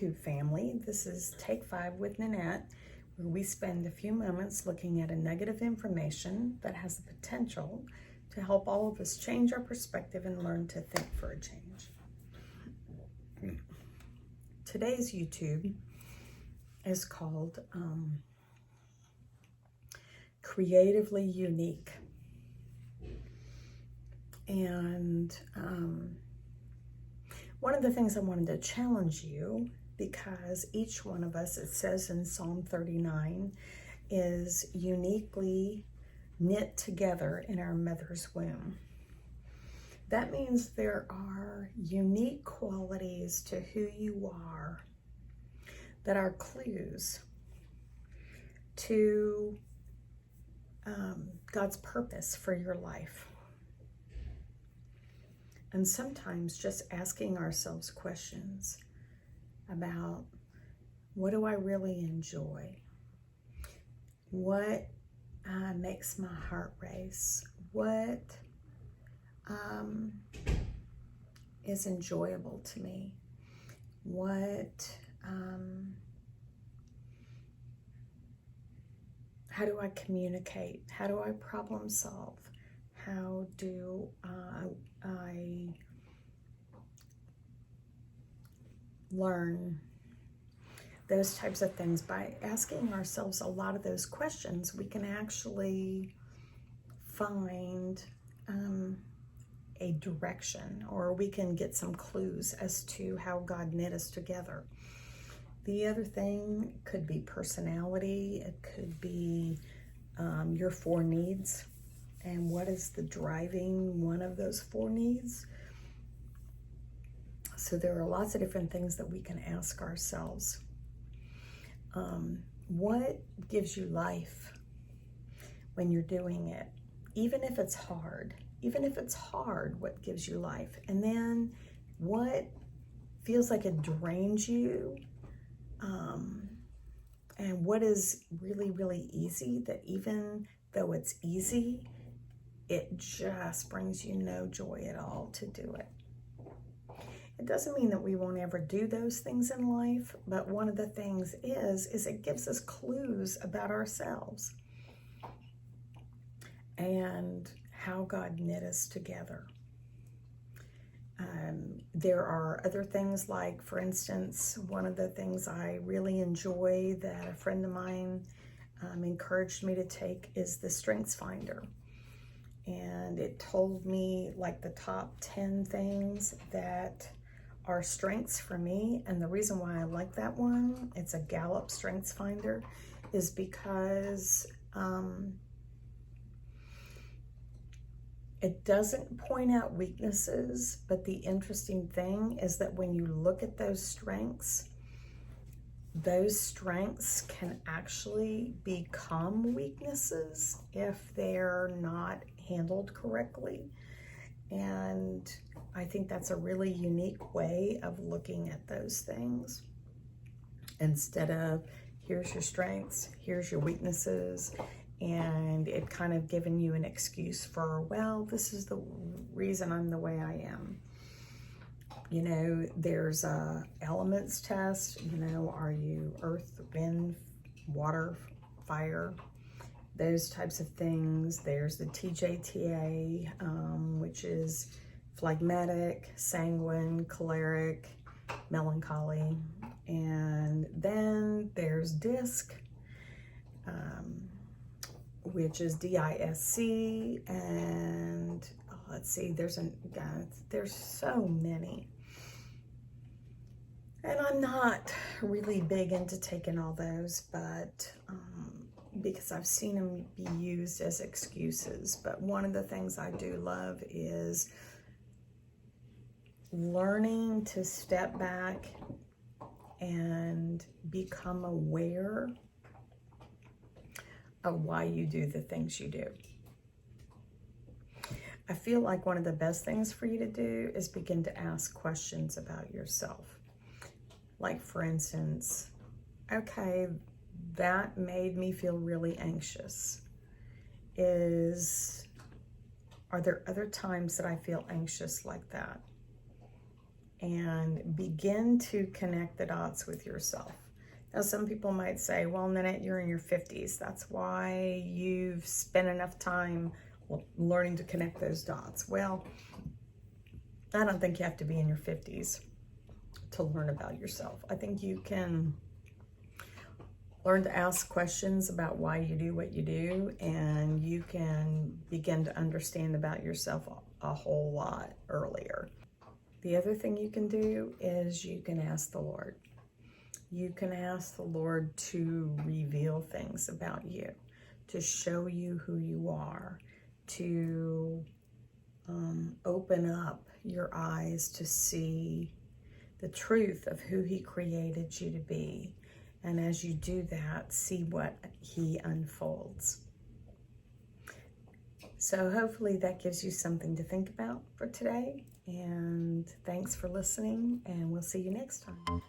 YouTube family. This is Take 5 with Nanette, where we spend a few moments looking at a nugget of information that has the potential to help all of us change our perspective and learn to think for a change. Today's YouTube is called Creatively Unique. And one of the things I wanted to challenge you, because each one of us, it says in Psalm 39, is uniquely knit together in our mother's womb. That means there are unique qualities to who you are that are clues to God's purpose for your life. And sometimes just asking ourselves questions about, what do I really enjoy? What makes my heart race? What is enjoyable to me? What, how do I communicate? How do I problem solve? How do I learn? Those types of things. By asking ourselves a lot of those questions, we can actually find a direction, or we can get some clues as to how God knit us together. The other thing could be personality. It could be your 4 needs. And what is the driving one of those 4 needs? So there are lots of different things that we can ask ourselves. What gives you life when you're doing it? Even if it's hard, what gives you life? And then what feels like it drains you? And what is really, really easy, that even though it's easy, it just brings you no joy at all to do it. It doesn't mean that we won't ever do those things in life, but one of the things is it gives us clues about ourselves and how God knit us together. There are other things, like, for instance, one of the things I really enjoy that a friend of mine encouraged me to take is the Strengths Finder. And it told me like the top 10 things that are strengths for me. And the reason why I like that one, it's a Gallup Strengths Finder, is because it doesn't point out weaknesses, but the interesting thing is that when you look at those strengths can actually become weaknesses if they're not handled correctly. And I think that's a really unique way of looking at those things. Instead of, here's your strengths, here's your weaknesses, and it kind of giving you an excuse for, well, this is the reason I'm the way I am. You know, there's a elements test. You know, are you earth, wind, water, fire? Those types of things. There's the TJTA, which is phlegmatic, sanguine, choleric, melancholy. And then there's DISC, which is DISC, and let's see, there's so many. And I'm not really big into taking all those, but because I've seen them be used as excuses. But one of the things I do love is learning to step back and become aware of why you do the things you do. I feel like one of the best things for you to do is begin to ask questions about yourself. Like, for instance, okay, that made me feel really anxious. Are there other times that I feel anxious like that? and begin to connect the dots with yourself. Now, some people might say, well, Nanette, you're in your 50s. That's why you've spent enough time learning to connect those dots. Well, I don't think you have to be in your 50s to learn about yourself. I think you can learn to ask questions about why you do what you do, and you can begin to understand about yourself a whole lot earlier. The other thing you can do is you can ask the Lord. You can ask the Lord to reveal things about you, to show you who you are, to open up your eyes to see the truth of who He created you to be. And as you do that, see what He unfolds. So hopefully that gives you something to think about for today. And thanks for listening, and we'll see you next time.